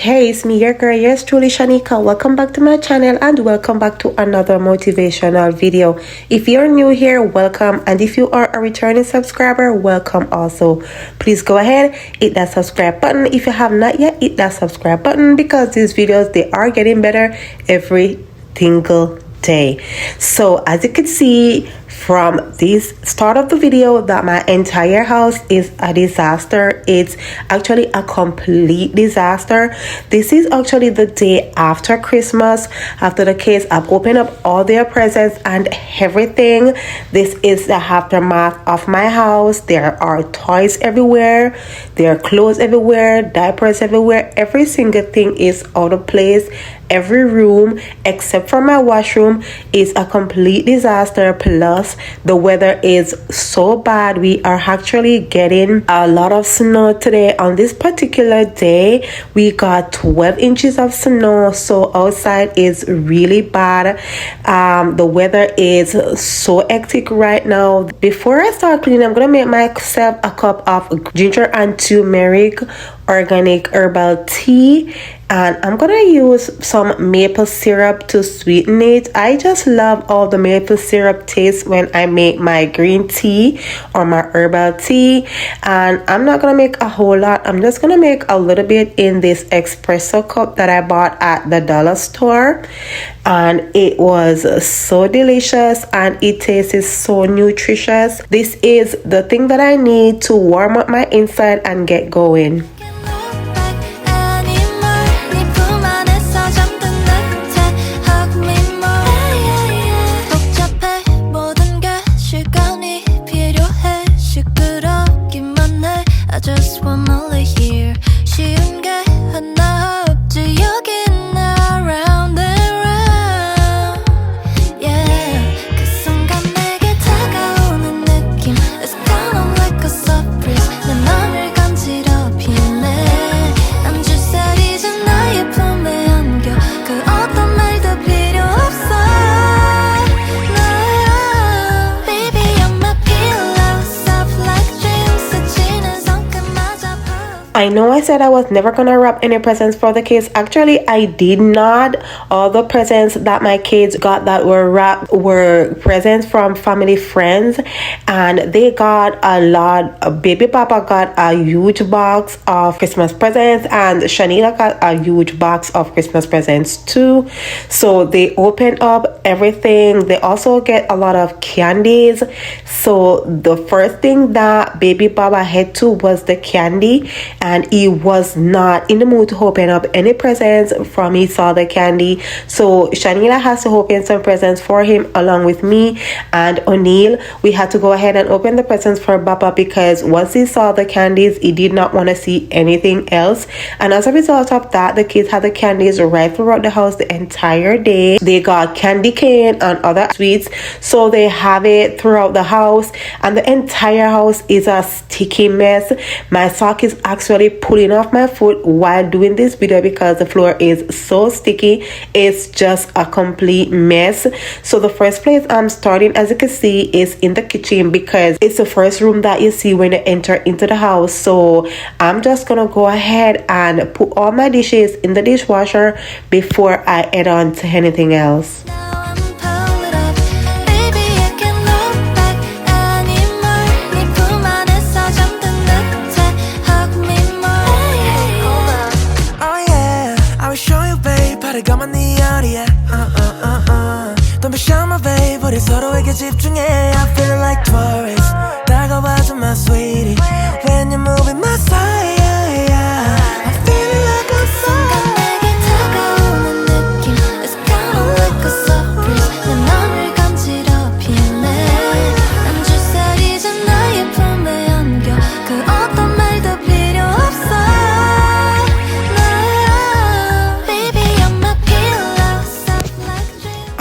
Hey, it's me, your girl, yours truly, Shanika. Welcome back to my channel and welcome back to another motivational video. If you're new here, welcome, and if you are a returning subscriber, welcome also. Please go ahead, hit that subscribe button. If you have not yet, hit that subscribe button because these videos, they are getting better every single day. So as you can see from this start of the video that my entire house is a disaster. It's actually a complete disaster. This is actually the day after Christmas. After the kids have opened up all their presents and everything, this is the aftermath of my house. There are toys everywhere, there are clothes everywhere, diapers everywhere. Every single thing is out of place. Every room except for my washroom is a complete disaster. Plus the weather is so bad. We are actually getting a lot of snow today. On this particular day we got 12 inches of snow, so outside is really bad. The weather is so hectic right now. Before I start cleaning, I'm gonna make myself a cup of ginger and turmeric organic herbal tea, and I'm gonna use some maple syrup to sweeten it. I just love all the maple syrup taste when I make my green tea or my herbal tea, and I'm not gonna make a whole lot. I'm just gonna make a little bit in this espresso cup that I bought at the dollar store, and it was so delicious and it tastes so nutritious. This is the thing that I need to warm up my inside and get going. I know I said I was never gonna wrap any presents for the kids. Actually, I did not. All the presents that my kids got that were wrapped were presents from family friends, and they got a lot. Baby Papa got a huge box of Christmas presents, and Shanita got a huge box of Christmas presents too. So they opened up everything. They also get a lot of candies. So the first thing that Baby Baba had to was the candy, and he was not in the mood to open up any presents from he saw the candy. So Shanila has to open some presents for him along with me and O'Neill. We had to go ahead and open the presents for Baba because once he saw the candies, he did not want to see anything else. And as a result of that, the kids had the candies right throughout the house the entire day. They got candy cane and other sweets, so they have it throughout the house, and the entire house is a sticky mess. My sock is actually pulling off my foot while doing this video because the floor is so sticky. It's just a complete mess. So the first place I'm starting, as you can see, is in the kitchen because it's the first room that you see when you enter into the house. So I'm just gonna go ahead and put all my dishes in the dishwasher before I add on to anything else. 서로에게 집중해. I feel like tourists. 다가와줘 my sweetie. When you're moving my side, I feel like a song. 내게 다가오는 느낌. It's kinda like a surprise. 내 맘을 간지럽히네. 난 주사리 전 나의 품에 안겨. 그 어떤 말도 필요 없어.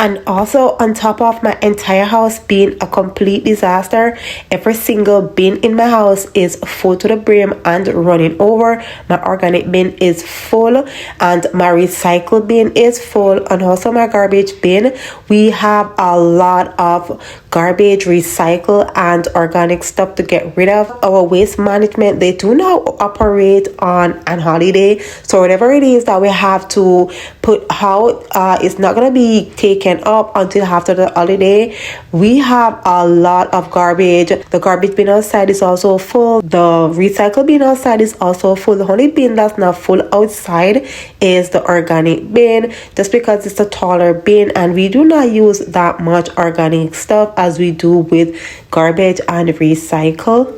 And also, on top of my entire house being a complete disaster, every single bin in my house is full to the brim and running over. My organic bin is full and my recycle bin is full, and also my garbage bin. We have a lot of garbage, recycle and organic stuff to get rid of. Our waste management, they do not operate on an holiday, so whatever it is that we have to put out, it's not going to be taken up until after the holiday. We have a lot of garbage. The garbage bin outside is also full. The recycle bin outside is also full. The only bin that's not full outside is the organic bin, just because it's a taller bin and we do not use that much organic stuff as we do with garbage and recycle.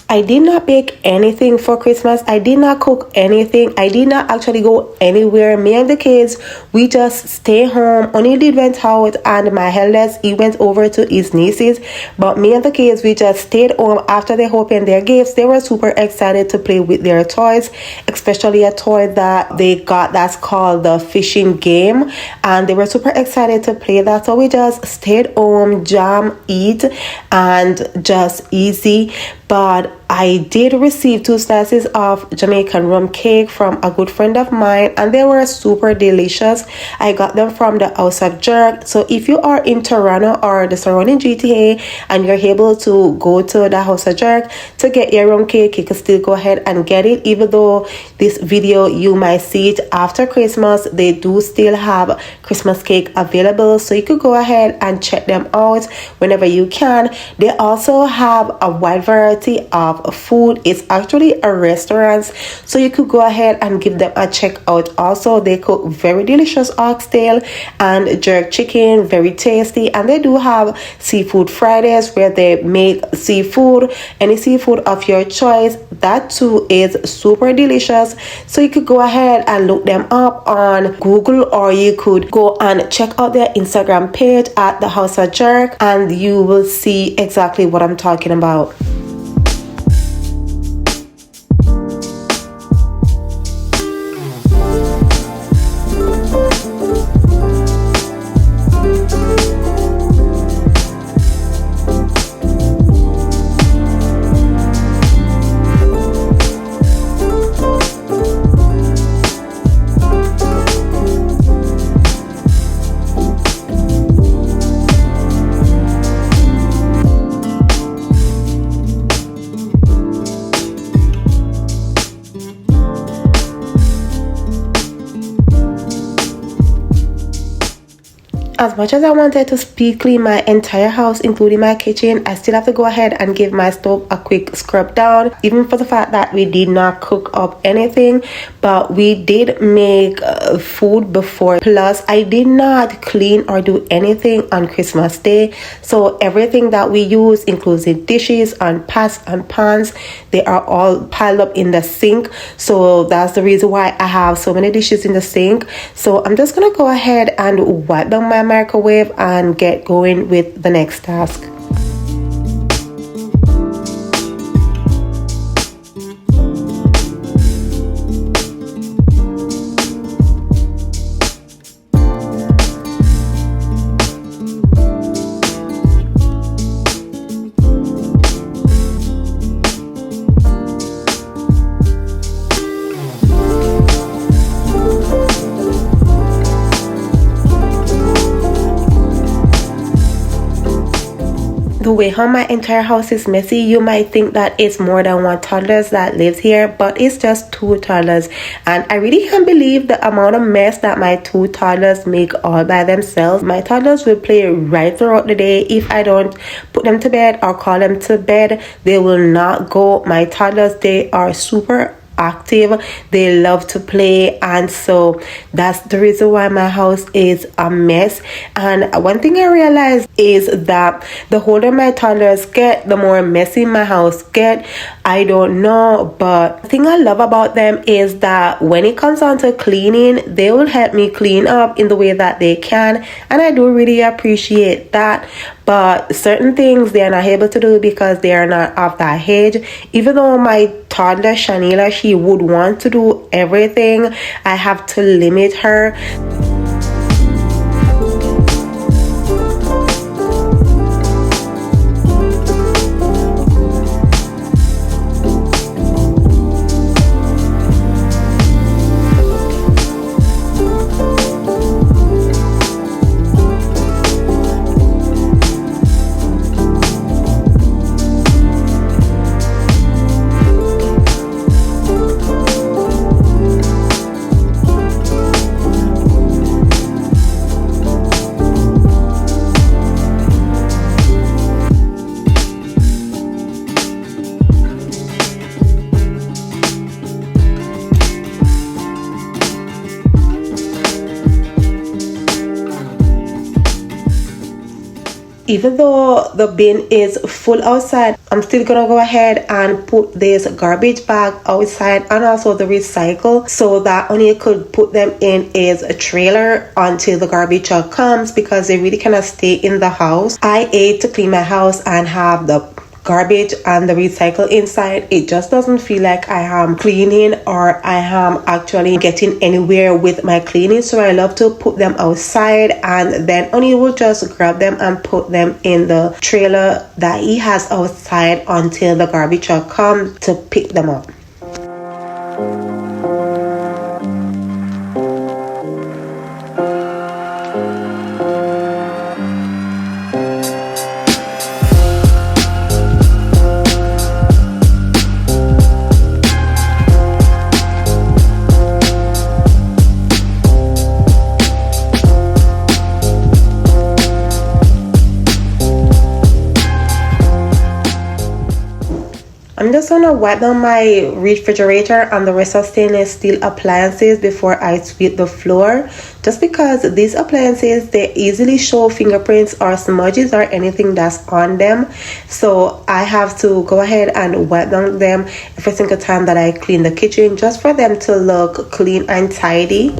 I did not bake anything for Christmas. I did not cook anything. I did not actually go anywhere. Me and the kids, we just stay home. Only did went out, and my eldest, he went over to his nieces. But me and the kids, we just stayed home after they opened their gifts. They were super excited to play with their toys, especially a toy that they got that's called the fishing game. And they were super excited to play that. So we just stayed home, jam, eat, and just easy. But I did receive 2 slices of Jamaican rum cake from a good friend of mine, and they were super delicious. I got them from the House of Jerk. So if you are in Toronto or the surrounding GTA and you're able to go to the House of Jerk to get your rum cake, you can still go ahead and get it. Even though this video you might see it after Christmas, they do still have Christmas cake available, so you could go ahead and check them out whenever you can. They also have a wide variety of food. It's actually a restaurant, so you could go ahead and give them a check out. Also, they cook very delicious oxtail and jerk chicken, very tasty, and they do have seafood Fridays where they make seafood, any seafood of your choice. That too is super delicious, so you could go ahead and look them up on Google, or you could go and check out their Instagram page at the House of Jerk, and you will see exactly what I'm talking about. As much as I wanted to speed clean my entire house, including my kitchen, I still have to go ahead and give my stove a quick scrub down, even for the fact that we did not cook up anything, but we did make food before. Plus, I did not clean or do anything on Christmas Day, so everything that we use, including dishes and pots and pans, they are all piled up in the sink. So that's the reason why I have so many dishes in the sink. So I'm just gonna go ahead and wipe down my microwave and get going with the next task. the way how my entire house is messy, you might think that it's more than one toddler that lives here, but it's just two toddlers. And I really can't believe the amount of mess that my two toddlers make all by themselves. My toddlers will play right throughout the day. If I don't put them to bed or call them to bed, they will not go. My toddlers, they are super active, they love to play, and so that's the reason why my house is a mess. And one thing I realized is that the older my toddlers get, the more messy my house get. I don't know, but the thing I love about them is that when it comes on to cleaning, they will help me clean up in the way that they can, and I do really appreciate that. But certain things they are not able to do because they are not of that age. Even though my toddler Shanila, she would want to do everything, I have to limit her. Even though the bin is full outside, I'm still gonna go ahead and put this garbage bag outside and also the recycle, so that only could put them in is a trailer until the garbage truck comes, because they really cannot stay in the house. I hate to clean my house and have the garbage and the recycle inside. It just doesn't feel like I am cleaning or I am actually getting anywhere with my cleaning. So I love to put them outside, and then only will just grab them and put them in the trailer that he has outside until the garbage truck comes to pick them up. I'm just gonna wipe down my refrigerator and the rest of stainless steel appliances before I sweep the floor, just because these appliances, they easily show fingerprints or smudges or anything that's on them. So I have to go ahead and wipe down them every single time that I clean the kitchen, just for them to look clean and tidy.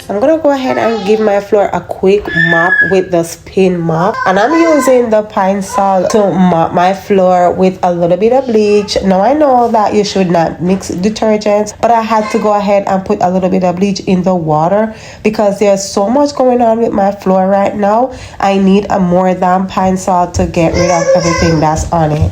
I'm gonna go ahead and give my floor a quick mop with the spin mop, and I'm using the pine sol to mop my floor with a little bit of bleach. Now I know that you should not mix detergents, but I had to go ahead and put a little bit of bleach in the water because there's so much going on with my floor right now. I need a more than pine sol to get rid of everything that's on it.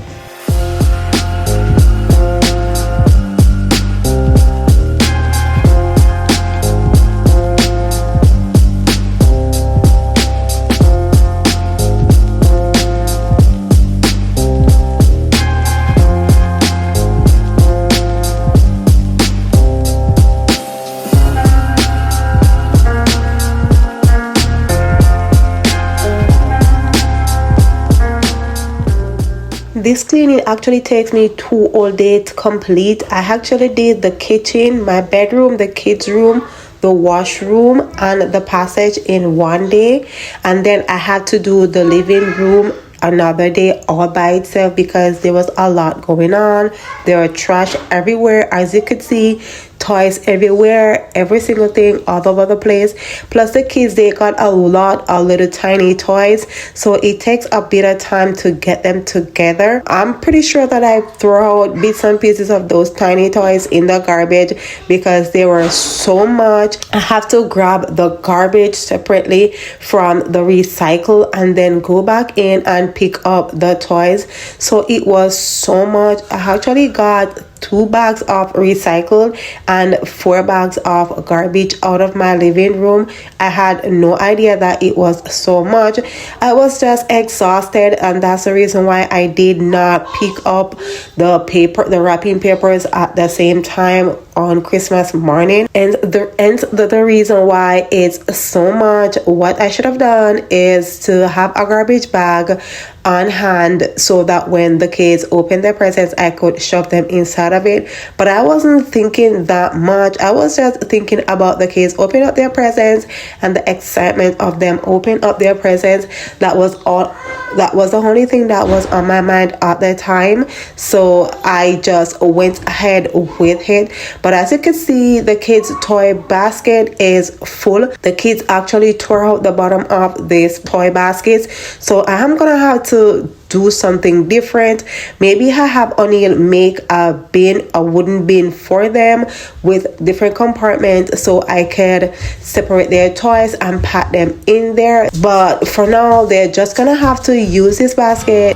This cleaning actually takes me 2 whole days to complete. I actually did the kitchen, my bedroom, the kids' room, the washroom, and the passage in one day, and then I had to do the living room another day all by itself because there was a lot going on. There were trash everywhere, as you could see, toys everywhere, every single thing all over the place. Plus the kids, they got a lot of little tiny toys, so it takes a bit of time to get them together. I'm pretty sure that I throw out bits and pieces of those tiny toys in the garbage because there were so much. I have to grab the garbage separately from the recycle and then go back in and pick up the toys. So it was so much. I actually got 2 bags of recycled and 4 bags of garbage out of my living room. I had no idea that it was so much. I was just exhausted, and that's the reason why I did not pick up the wrapping papers at the same time on Christmas morning. And the reason why it's so much, what I should have done is to have a garbage bag on hand so that when the kids open their presents, I could shove them inside of it. But I wasn't thinking that much. I was just thinking about the kids opening up their presents and the excitement of them opening up their presents. That was the only thing that was on my mind at the time. So I just went ahead with it. But as you can see, the kids' toy basket is full. The kids actually tore out the bottom of these toy baskets. So I am gonna have to do something different. Maybe I have O'Neill make a wooden bin for them with different compartments so I could separate their toys and pack them in there. But for now, they're just gonna have to use this basket.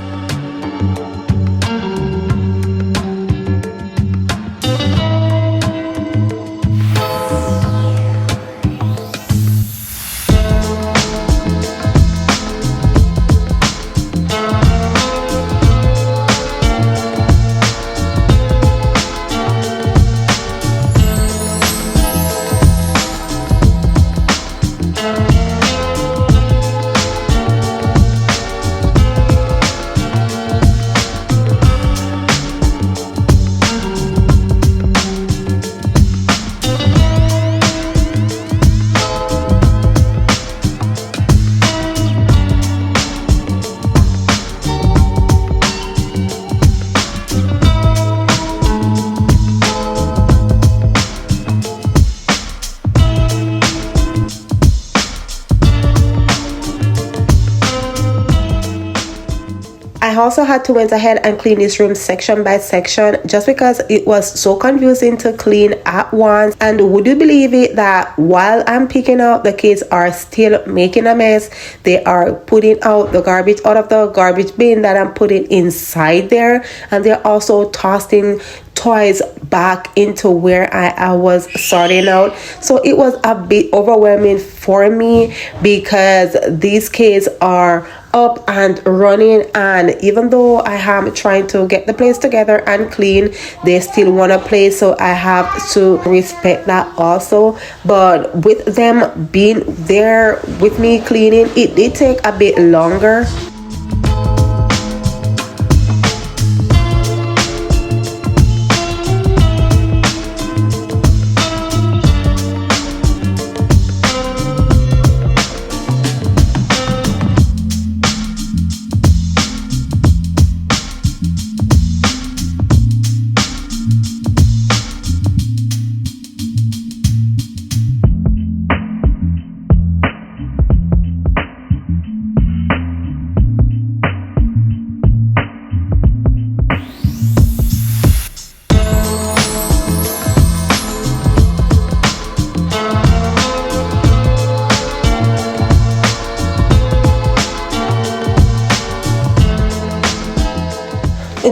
I also had to went ahead and clean this room section by section just because it was so confusing to clean at once. And would you believe it that while I'm picking out, the kids are still making a mess. They are putting out the garbage out of the garbage bin that I'm putting inside there, and they're also tossing toys back into where I was sorting out. So it was a bit overwhelming for me because these kids are up and running, and even though I am trying to get the place together and clean, they still want to play, so I have to respect that also. But with them being there with me cleaning, it did take a bit longer.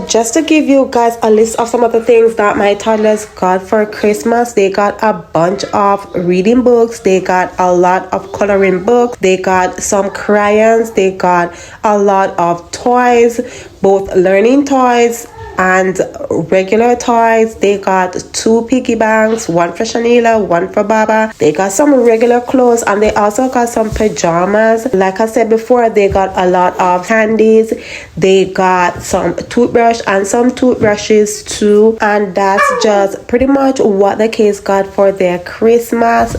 Just to give you guys a list of some of the things that my toddlers got for Christmas, they got a bunch of reading books, they got a lot of coloring books, they got some crayons, they got a lot of toys, both learning toys and regular toys. They got 2 piggy banks, one for Shanila, one for Baba. They got some regular clothes, and they also got some pajamas. Like I said before, they got a lot of candies. They got some toothbrush and some toothbrushes too, and that's just pretty much what the kids got for their Christmas.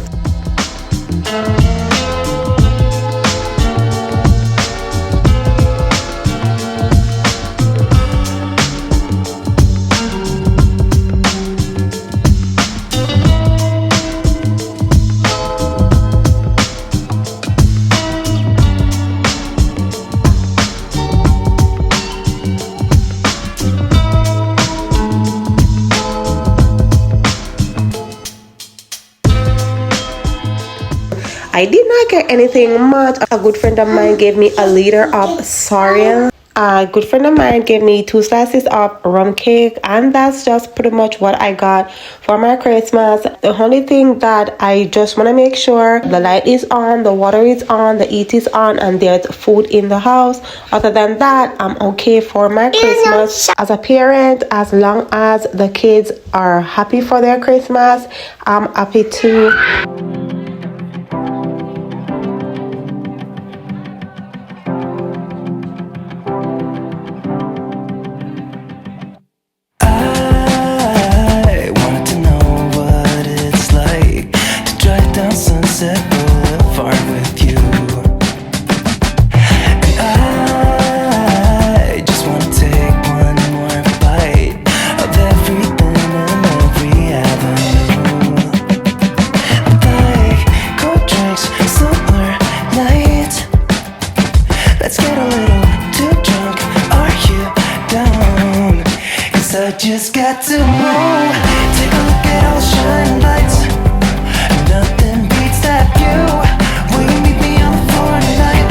I did not get anything much. A good friend of mine gave me a liter of cereal. A good friend of mine gave me 2 slices of rum cake, and that's just pretty much what I got for my Christmas. The only thing that I just want to make sure the light is on, the water is on, the heat is on, and there's food in the house. Other than that, I'm okay for my Christmas. As a parent, as long as the kids are happy for their Christmas, I'm happy too. Just got to move. Take a look at all the shining lights. Nothing beats that view. Will you meet me on the floor tonight?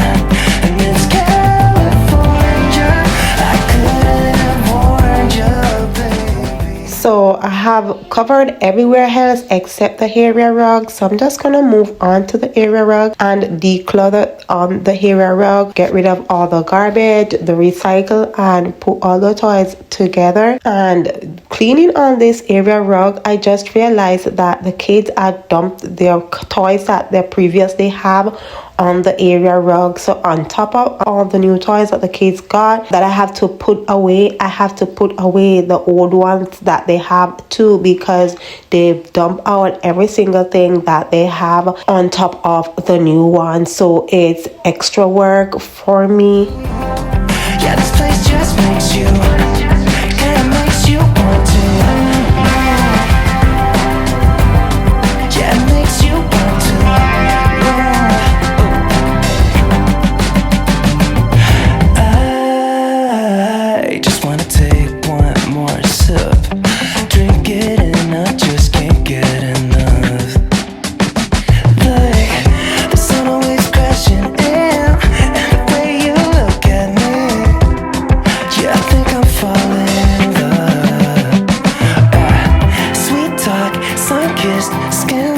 And it's California. I couldn't have warned you, baby. So I have covered everywhere else except the area rug. So I'm just gonna move on to the area rug and declutter on the area rug. Get rid of all the garbage, the recycle, and put all the toys together. And cleaning on this area rug, I just realized that the kids had dumped their toys that they previously have on the area rug. So on top of all the new toys that the kids got that I have to put away, I have to put away the old ones that they have too, because they've dumped out every single thing that they have on top of the new one. So it's extra work for me. Yeah, this place just makes you, kinda makes you want to. Yeah, it makes you want to. I just wanna take one more sip, drink it and I just can't get enough. Like the sun always crashing in, and the way you look at me, yeah, I think I'm falling in love. Sweet talk, sun-kissed skin.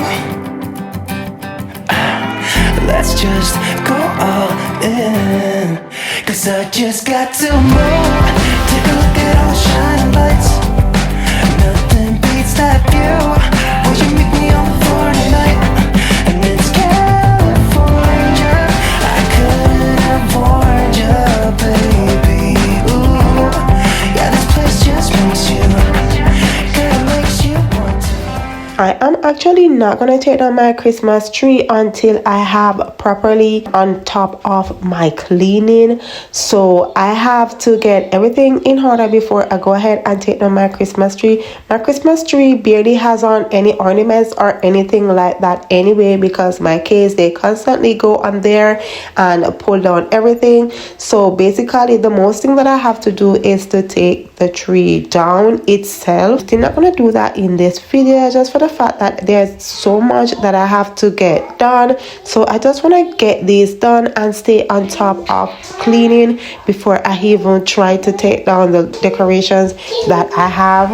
Let's just go all in, 'cause I just got to move. Take a look at all the shining lights. Nothing beats that view. Will you meet me on the floor tonight? And it's California. I couldn't have warned you, baby. Ooh, yeah, this place just makes you, kinda makes you want to. I am actually not gonna take down my Christmas tree until I have properly on top of my cleaning. So I have to get everything in order before I go ahead and take down my Christmas tree. My Christmas tree barely has on any ornaments or anything like that anyway, because my kids, they constantly go on there and pull down everything. So basically the most thing that I have to do is to take the tree down itself. I'm not gonna do that in this video, just for the fact that there's so much that I have to get done. So I just want to get these done and stay on top of cleaning before I even try to take down the decorations that I have.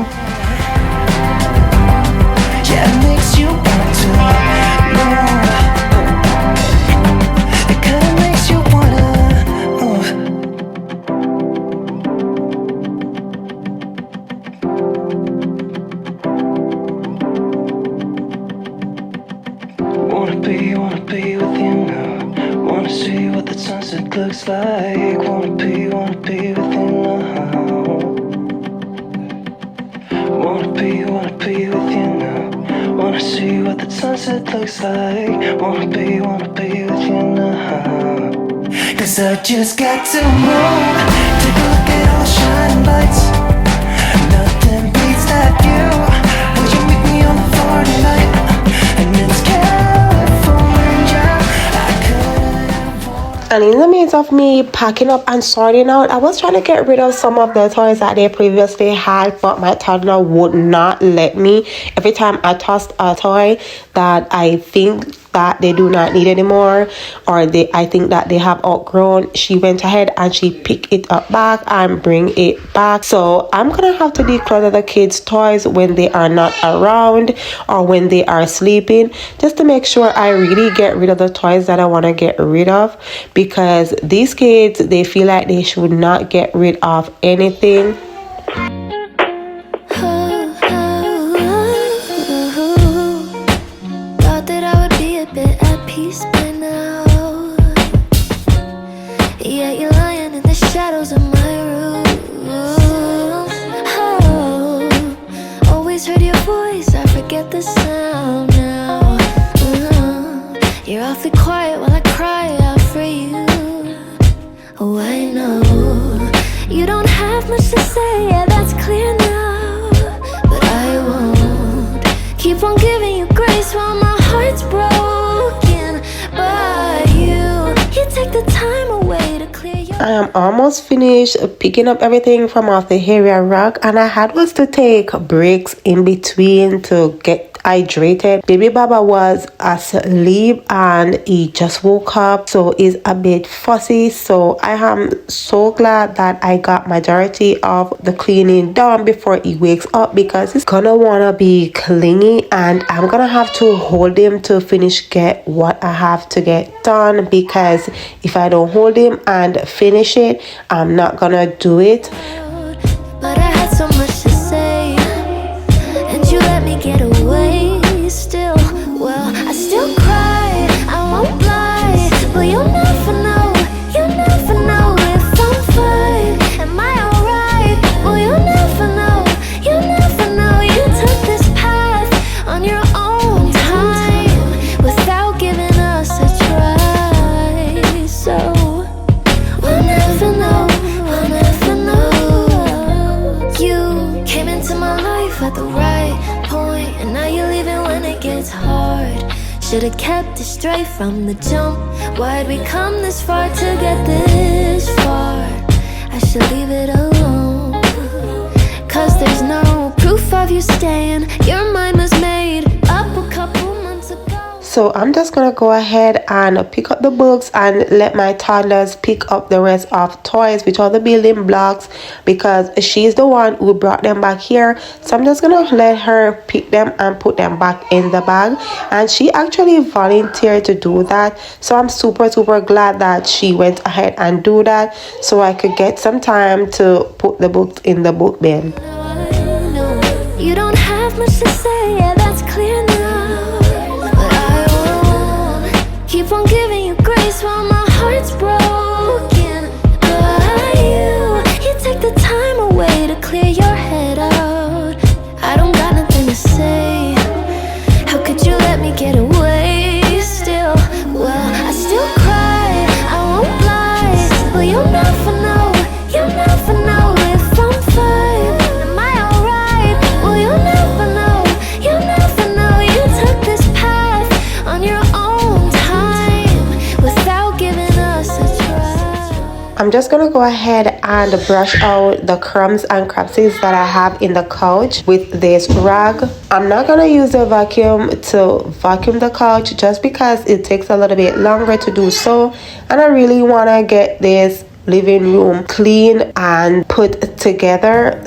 Yeah, it makes you want to. It kinda makes you wanna. Wanna be with you now. Wanna see what the sunset looks like. Wanna be with you now. Wanna be with you now. Wanna see what the sunset looks like. Wanna be with you now. 'Cause I just got to move. Take a look at all the shining lights. Nothing beats that view. Will you meet me on the floor tonight? And it's California. I couldn't. And in the midst of me packing up and sorting out, I was trying to get rid of some of the toys that they previously had, but my toddler would not let me. Every time I tossed a toy that I think that they do not need anymore, or I think that they have outgrown, she went ahead and she picked it up back and bring it back. So I'm gonna have to declutter the kids' toys when they are not around or when they are sleeping, just to make sure I really get rid of the toys that I want to get rid of, because these kids, they feel like they should not get rid of anything. Thought that I would be a bit at peace by now. Yeah, you're lying in the shadows of my room. Oh, always heard your voice, I forget the sound now. You're awfully quiet while I cry out for you. Oh, I know you don't have much to say, yeah, that's clear now. But I won't keep on giving you grace while my heart's broken by you. You take the time away to clear your... I am almost finished picking up everything from off the area rack, and I had was to take breaks in between to get hydrated. Baby Baba was asleep and he just woke up, so he's a bit fussy. So I am so glad that I got majority of the cleaning done before he wakes up, because he's gonna wanna be clingy and I'm gonna have to hold him to finish get what I have to get done, because if I don't hold him and finish it, I'm not gonna do it. But I had so much to say, and you let me get away still. Well, I still cry, I won't lie, but you'll never know if I'm fine. Am I alright? Well, you'll never know. You took this path on your own time without giving us a try. So we'll never know. You came into my life at the right point, and now you're leaving when it gets hard. Should've kept it straight from the jump. Why'd we come this far to get this far? I should leave it alone, cause there's no proof of you staying. Your mind was made up a couple months ago. So I'm just gonna go ahead and pick up the books and let my toddlers pick up the rest of toys, which are the building blocks, because she's the one who brought them back here. So I'm just gonna let her pick them and put them back in the bag, and she actually volunteered to do that. So I'm super glad that she went ahead and do that, so I could get some time to put the books in the book bin. You don't have much to say, yeah, that's clear now. But I won't keep on giving you grace while my heart's broken by you. You take the time away to clear your head out. I don't got nothing to say. How could you let me get away still? Well, I still cry, I won't lie, but you'll never know if I'm fine. Am I alright? Well, you'll never know. You took this path on your own time without giving us a try. I'm just gonna go ahead and brush out the crumbs and crapsies that I have in the couch with this rag. I'm not gonna use a vacuum to vacuum the couch, just because it takes a little bit longer to do so, and I really wanna get this living room clean and put together.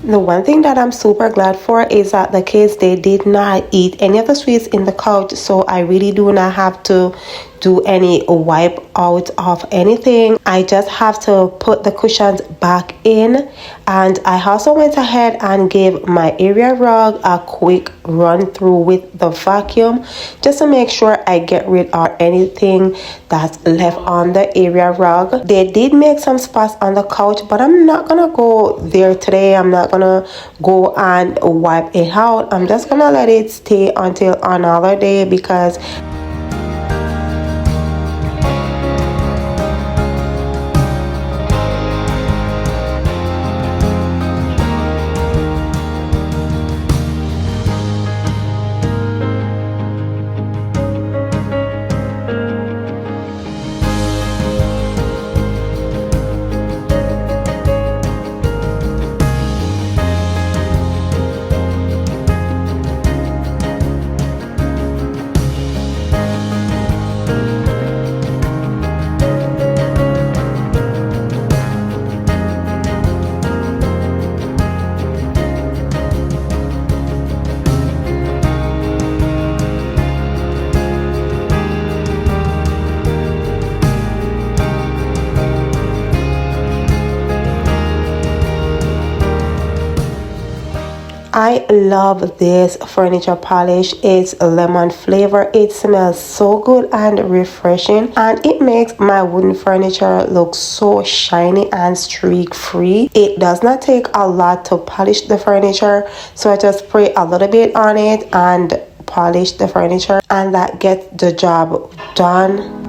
The one thing that I'm super glad for is that the kids, they did not eat any of the sweets in the couch, so I really do not have to do any wipe out of anything. I just have to put the cushions back in. And I also went ahead and gave my area rug a quick run through with the vacuum just to make sure I get rid of anything that's left on the area rug. They did make some spots on the couch, but I'm not gonna go there today. I'm not gonna go and wipe it out. I'm just gonna let it stay until another day because I love this furniture polish. It's lemon flavor. It smells so good and refreshing, and it makes my wooden furniture look so shiny and streak free. It does not take a lot to polish the furniture, so I just spray a little bit on it and polish the furniture, and that gets the job done.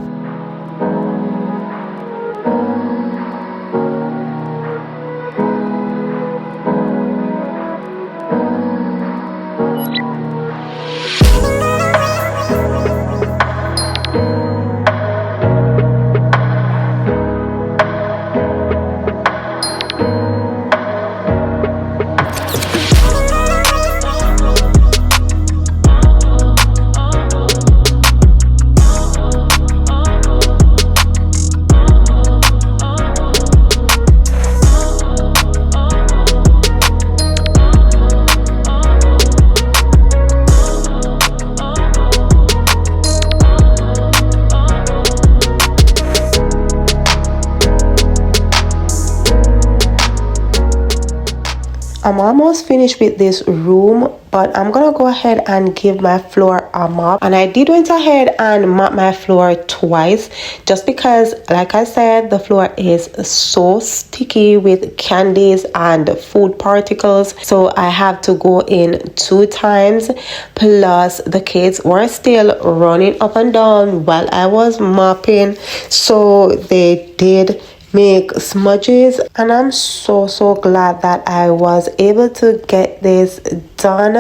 I'm almost finished with this room, but I'm gonna go ahead and give my floor a mop. And I did went ahead and mop my floor twice just because, like I said, the floor is so sticky with candies and food particles, so I have to go in 2 times. Plus the kids were still running up and down while I was mopping, so they did make smudges, and I'm so glad that I was able to get this done.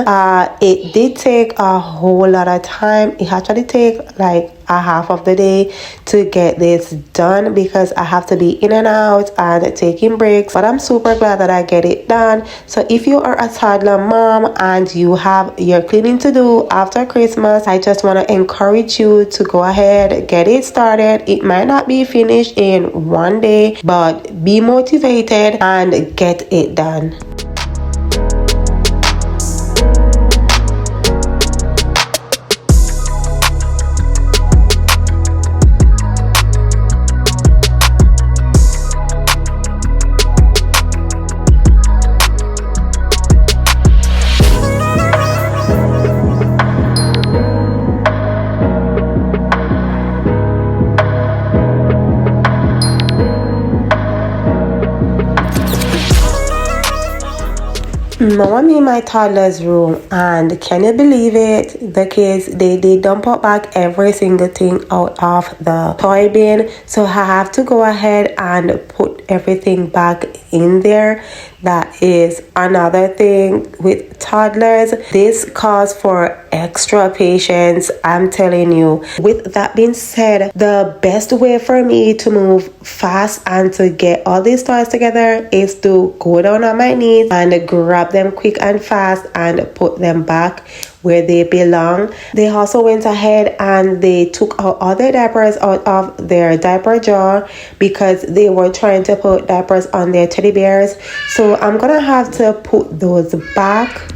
It did take a whole lot of time. It actually take like a half of the day to get this done because I have to be in and out and taking breaks, but I'm super glad that I get it done. So if you are a toddler mom and you have your cleaning to do after Christmas, I just want to encourage you to go ahead, get it started. It might not be finished in one day, but be motivated and get it done. Now I'm in my toddler's room, and can you believe it? The kids, they dump out back every single thing out of the toy bin, so I have to go ahead and put everything back in there. That is another thing with toddlers. This calls for extra patience, I'm telling you. With that being said, the best way for me to move fast and to get all these toys together is to go down on my knees and grab them quick and fast and put them back where they belong. They also went ahead and they took out all their diapers out of their diaper jar because they were trying to put diapers on their teddy bears. So I'm gonna have to put those back.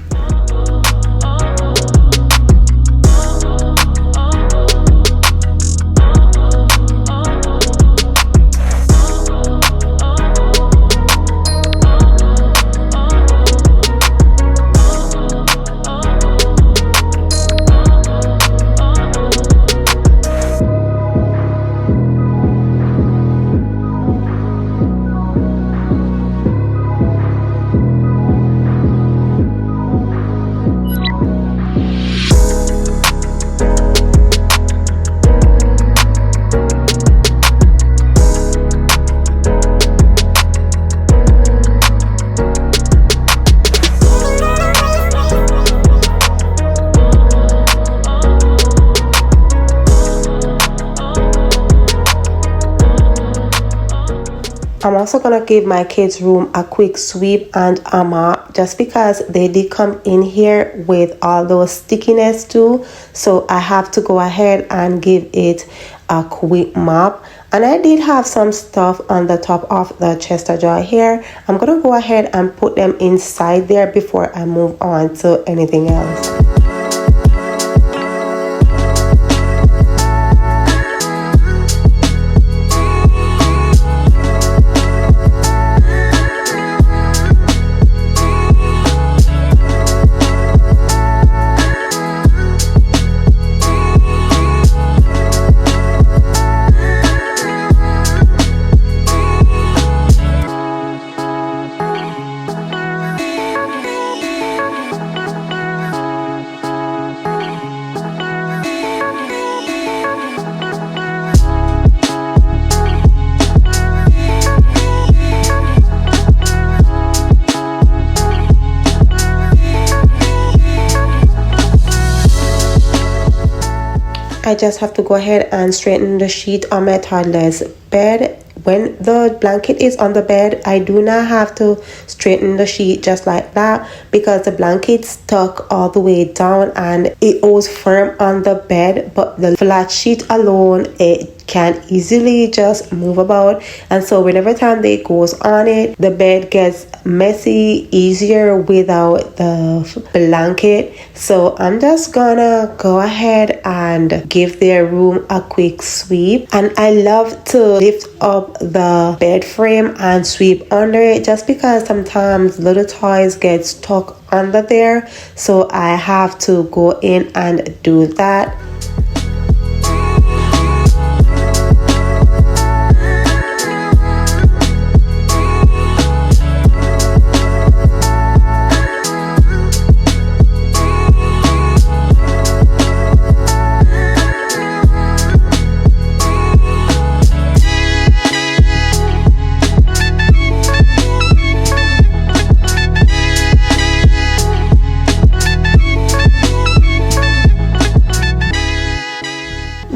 I'm also gonna give my kids' room a quick sweep and a mop, just because they did come in here with all those stickiness too. So I have to go ahead and give it a quick mop. And I did have some stuff on the top of the chest of drawer here. I'm gonna go ahead and put them inside there before I move on to anything else. I just have to go ahead and straighten the sheet on my toddler's bed. When the blanket is on the bed, I do not have to straighten the sheet just like that, because the blanket's stuck all the way down and it was firm on the bed, but the flat sheet alone, it can easily just move about. And so whenever time they goes on it, the bed gets messy easier without the blanket. So I'm just gonna go ahead and give their room a quick sweep. And I love to lift up the bed frame and sweep under it, just because sometimes little toys get stuck under there. So I have to go in and do that.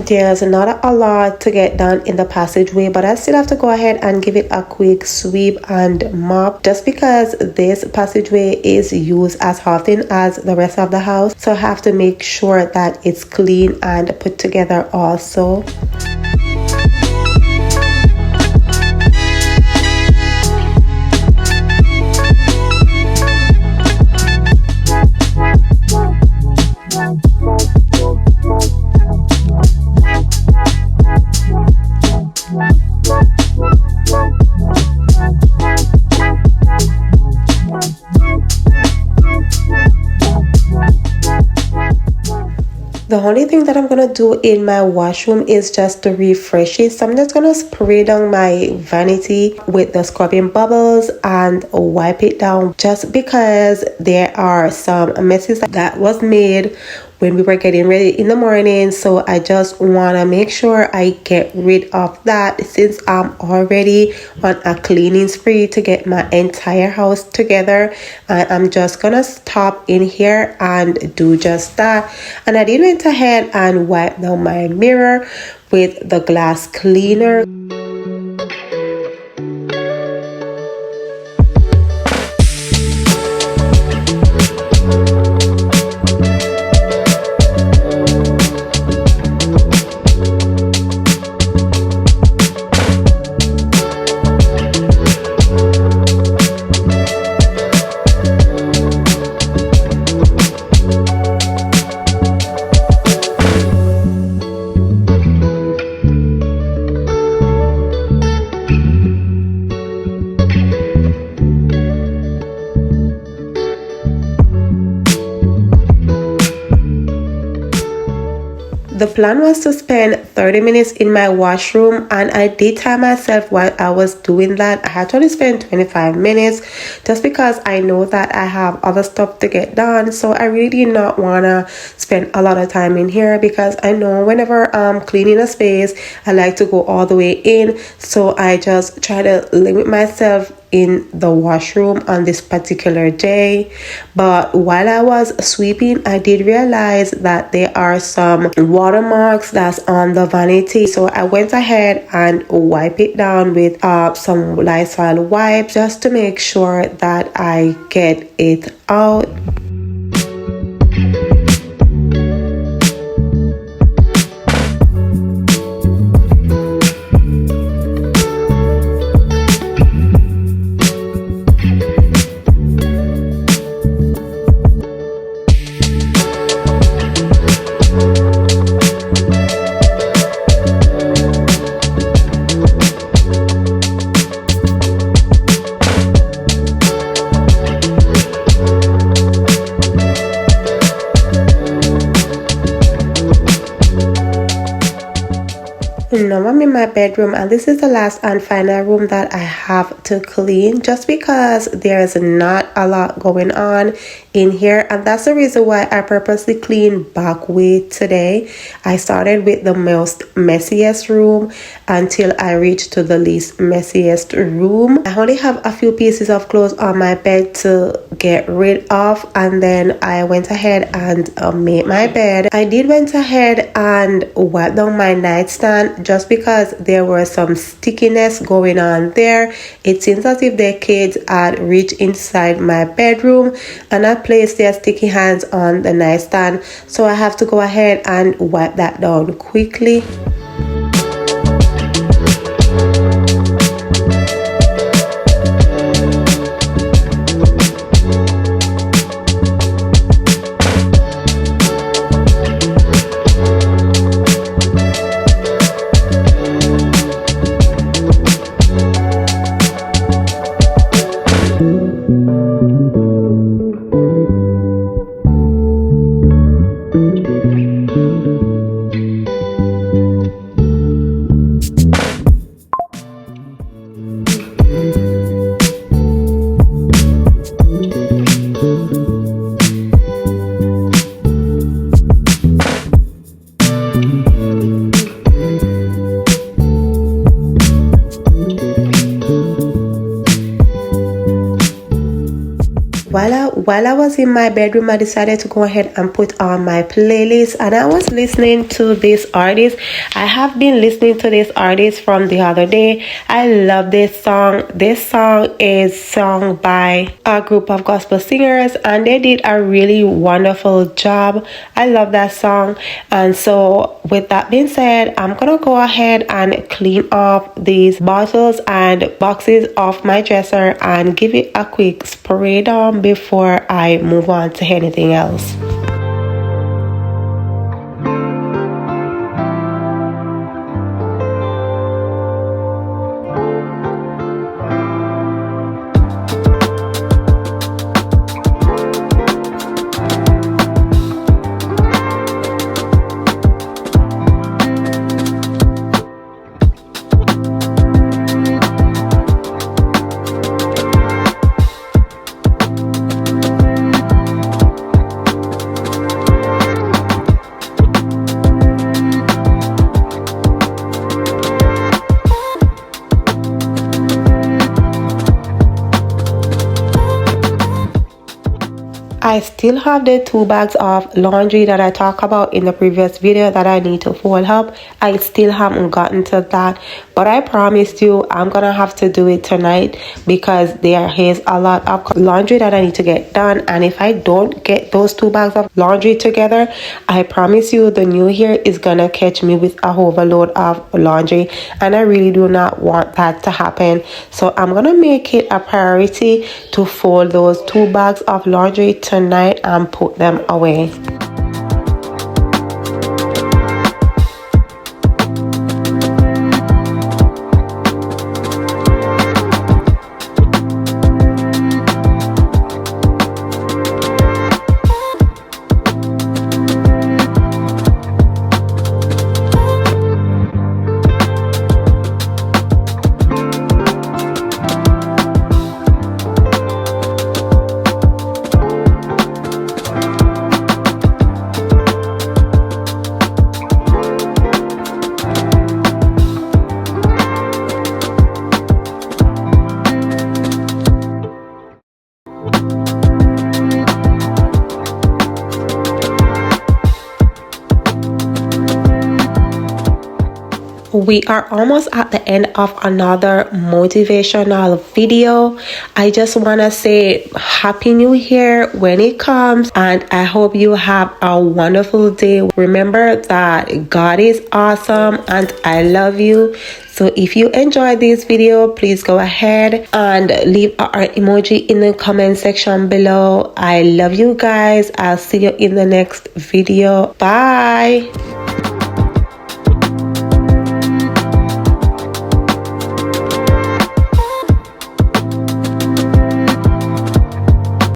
There's not a lot to get done in the passageway, but I still have to go ahead and give it a quick sweep and mop, just because this passageway is used as often as the rest of the house. So I have to make sure that it's clean and put together also. The only thing that I'm gonna do in my washroom is just to refresh it. So I'm just gonna spray down my vanity with the scrubbing bubbles and wipe it down, just because there are some messes that was made when we were getting ready in the morning. So I just want to make sure I get rid of that, since I'm already on a cleaning spree to get my entire house together. And I'm just gonna stop in here and do just that. And I did went ahead and wipe down my mirror with the glass cleaner. The plan was to spend 30 minutes in my washroom, and I did time myself while I was doing that. I actually spent 25 minutes just because I know that I have other stuff to get done. So I really did not want to spend a lot of time in here, because I know whenever I'm cleaning a space, I like to go all the way in. So I just try to limit myself in the washroom on this particular day. But while I was sweeping, I did realize that there are some watermarks that's on the vanity. So I went ahead and wipe it down with some Lysol wipes just to make sure that I get it out. Now I'm in my bedroom, and this is the last and final room that I have to clean, just because there's not a lot going on in here, and that's the reason why I purposely cleaned back way today. I started with the most messiest room until I reached to the least messiest room. I only have a few pieces of clothes on my bed to get rid of, and then I went ahead and made my bed. I did went ahead and wipe down my nightstand just because there was some stickiness going on there. It seems as if the kids had reached inside my bedroom and had placed their sticky hands on the nightstand, so I have to go ahead and wipe that down quickly. While I was in my bedroom, I decided to go ahead and put on my playlist, and I was listening to this artist. I have been listening to this artist from the other day. I love this song. This song is sung by a group of gospel singers, and they did a really wonderful job. I love that song. And so with that being said, I'm gonna go ahead and clean up these bottles and boxes off my dresser and give it a quick spray down before I move on to anything else. I still have the 2 bags of laundry that I talked about in the previous video that I need to fold up. I still haven't gotten to that, but I promised you I'm gonna have to do it tonight because there is a lot of laundry that I need to get done, and if I don't get those 2 bags of laundry together, I promise you the new year is gonna catch me with a overload of laundry, and I really do not want that to happen. So I'm gonna make it a priority to fold those 2 bags of laundry tonight and put them away. we are almost at the end of another motivational video. I just want to say Happy New Year when it comes, and I hope you have a wonderful day. Remember that God is awesome and I love you. So if you enjoyed this video, please go ahead and leave a heart emoji in the comment section below. I love you guys. I'll see you in the next video. Bye.